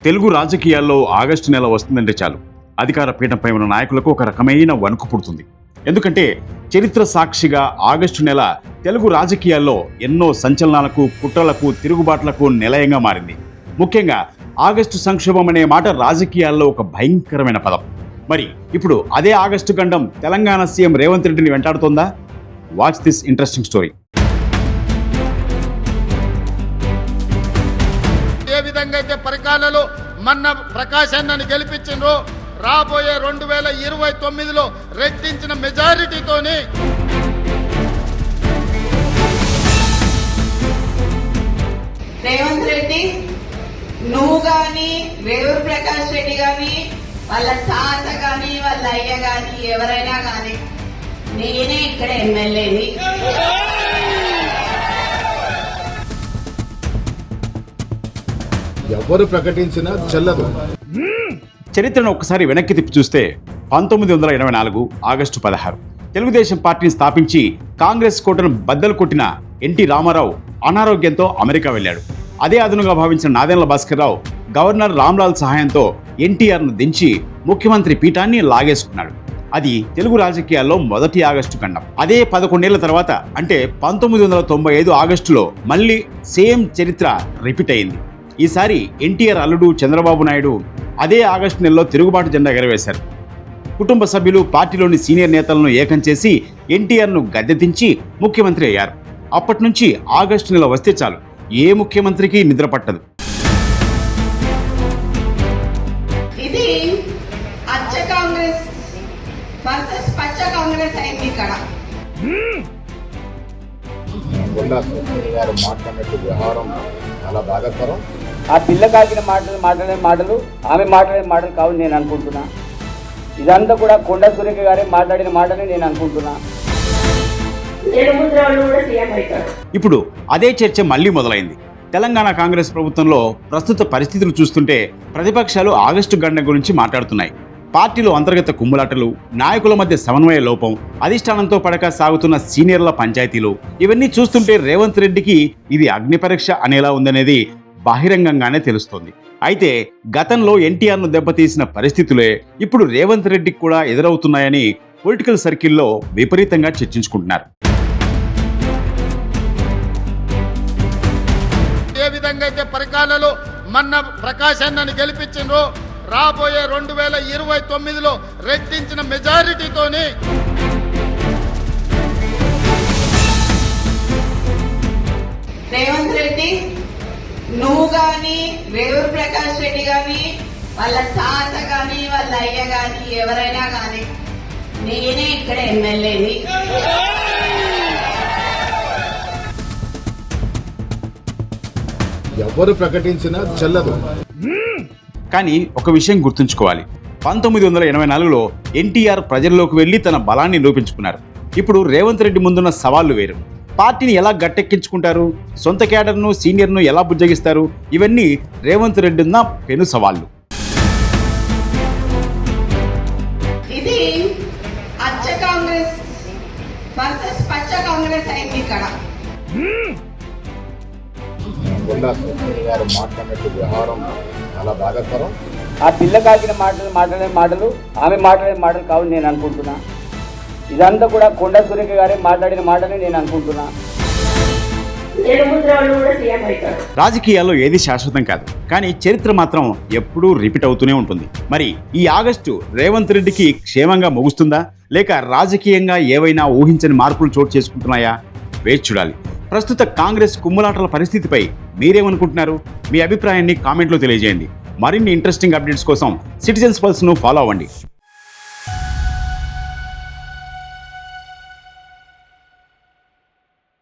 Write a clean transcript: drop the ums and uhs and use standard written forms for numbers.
తెలుగు రాజకీయాల్లో ఆగస్టు నెల వస్తుందంటే చాలు అధికార పీఠంపై ఉన్న నాయకులకు ఒక రకమైన వణుకు పుడుతుంది. ఎందుకంటే చరిత్ర సాక్షిగా ఆగస్టు నెల తెలుగు రాజకీయాల్లో ఎన్నో సంచలనాలకు, కుట్రలకు, తిరుగుబాట్లకు నిలయంగా మారింది. ముఖ్యంగా ఆగస్టు సంక్షోభం అనే మాట రాజకీయాల్లో ఒక భయంకరమైన పదం. మరి ఇప్పుడు అదే ఆగస్టు గండం తెలంగాణ సీఎం రేవంత్ రెడ్డిని వెంటాడుతోందా? Watch this interesting story. ఏ విధంగా అయితే పరికాలలో మన్న ప్రకాశాన్ని గెలిపించిండ్రో రాబోయే 2029లో రెట్టించిన మెజారిటీతోని రేవంత్ రెడ్డి నువ్వు గాని, వేవూరు ప్రకాష్ రెడ్డి గాని, వాళ్ళ తాత గాని, వాళ్ళ అయ్య గాని, ఎవరైనా గాని నేనే ఇక్కడ ఎమ్మెల్యేని. ఎవరు ప్రకటించినా చెల్లదు. చరిత్రను ఒక్కసారి వెనక్కి తిప్పి చూస్తే 1924 ఆగస్టు 16 తెలుగుదేశం పార్టీని స్థాపించి కాంగ్రెస్ కోటను బద్దలు కొట్టిన ఎన్టీ రామారావు అనారోగ్యంతో అమెరికా వెళ్ళాడు. అదే అదునుగా భావించిన నాదెండ్ల భాస్కర్రావు గవర్నర్ రామ్లాల్ సహాయంతో ఎన్టీఆర్ను దించి ముఖ్యమంత్రి పీఠాన్ని లాగేసుకున్నాడు. అది తెలుగు రాజకీయాల్లో మొదటి ఆగస్టు గండం. అదే 11 ఏళ్ల తర్వాత అంటే 1995 ఆగస్టులో మళ్ళీ సేమ్ చరిత్ర రిపీట్ అయింది. ఈసారి ఎన్టీఆర్ అల్లుడు చంద్రబాబు నాయుడు అదే ఆగస్టు నెలలో తిరుగుబాటు జెండా ఎగరవేశారు. కుటుంబ సభ్యులు, పార్టీలోని సీనియర్ నేతలను ఏకం చేసి ఎన్టీఆర్ను గద్దెదించి ముఖ్యమంత్రి అయ్యారు. అప్పటి నుంచి ఆగస్టు నెల వస్తే చాలు ఏ ముఖ్యమంత్రికి నిద్ర పట్టదు. ఇది అచ్చ కాంగ్రెస్ వర్సెస్ పచ్చ కాంగ్రెస్ అయింది ఇక్కడ. గుండా సురేష్ గారు మాట్లాడినట్టు వ్యవహారం చాలా బాధాకరం. ఆ పిల్ల కాల్చిన మాట్లాడే మాటలు ఆమె మాట్లాడే మాటలు కావు నేను అనుకుంటున్నా. ఇదంతా కూడా కొండా సురేఖ గారే మాట్లాడిన మాటని నేను అనుకుంటున్నా. ఇప్పుడు అదే చర్చ మళ్ళీ మొదలైంది. తెలంగాణ కాంగ్రెస్ ప్రభుత్వంలో ప్రస్తుత పరిస్థితులు చూస్తుంటే ప్రతిపక్షాలు ఆగస్టు గండం గురించి మాట్లాడుతున్నాయి. పార్టీలో అంతర్గత కుమ్ములాటలు, నాయకుల మధ్య సమన్వయ లోపం, అధిష్టానంతో పడక సాగుతున్న సీనియర్ల పంచాయతీలు, ఇవన్నీ చూస్తుంటే రేవంత్ రెడ్డికి ఇది అగ్ని పరీక్ష అనేలా ఉందనేది బహిరంగంగానే తెలుస్తోంది. అయితే గతంలో ఎన్టీఆర్ను దెబ్బతీసిన పరిస్థితులే ఇప్పుడు రేవంత్ రెడ్డికి కూడా ఎదురవుతున్నాయని పొలిటికల్ సర్కిల్లో విపరీతంగా చర్చించుకుంటున్నారు. ఏ విధంగా అయితే పరికాలలో మన్న ప్రకాశాన్ని గెలిపించిండ్రో రాబోయే 2029లో రెట్టించిన మెజారిటీతోని రేవంత్ రెడ్డి నువ్వు గాని, వేవూరు ప్రకాష్ రెడ్డి గాని, వాళ్ళ తాత గాని, వాళ్ళ అయ్య గాని, ఎవరైనా గాని నేనే ఇక్కడ ఎమ్మెల్యేని. ఎవరు ప్రకటించినా చెల్లదు. కానీ ఒక విషయం గుర్తుంచుకోవాలి, 1984లో ఎన్టీఆర్ ప్రజల్లోకి వెళ్లి తన బలాన్ని నిరూపించుకున్నారు. ఇప్పుడు రేవంత్ రెడ్డి ముందున్న సవాళ్లు వేరు. పార్టీని ఎలా గట్టెక్కించుకుంటారు, సొంత క్యాడర్ను, సీనియర్ను ఎలా బుజ్జగిస్తారు, ఇవన్నీ రేవంత్ రెడ్డి ఉన్న పెను సవాళ్లు. ఇది అచ్చ కాంగ్రెస్ వర్సెస్ పచ్చ కాంగ్రెస్ అయింది ఇక్కడ. గుండా సురేష్ గారు మాట్లాడినట్టు వ్యవహారం చాలా బాధాకరం. ఆ పిల్ల కాల్చిన మాట్లాడే మాటలు ఆమె మాట్లాడే మాటలు కావు నేను అనుకుంటున్నా. ఇదంతా కూడా కొండా సురేఖ గారే మాట్లాడిన మాటని నేను అనుకుంటున్నా. రాజకీయాల్లో ఏది శాశ్వతం కాదు, కానీ చరిత్ర మాత్రం ఎప్పుడూ రిపీట్ అవుతూనే ఉంటుంది. మరి ఈ ఆగస్టు రేవంత్ రెడ్డికి క్షేమంగా ముగుస్తుందా, లేక రాజకీయంగా ఏవైనా ఊహించని మార్పులు చోటు చేసుకుంటున్నాయా? వేచి చూడాలి. ప్రస్తుత కాంగ్రెస్ కుమ్ములాటల పరిస్థితిపై మీరేమనుకుంటున్నారు? మీ అభిప్రాయాన్ని కామెంట్లో తెలియజేయండి. మరిన్ని ఇంట్రెస్టింగ్ అప్డేట్స్ కోసం సిటిజన్స్ పల్స్ను ఫాలో అవ్వండి.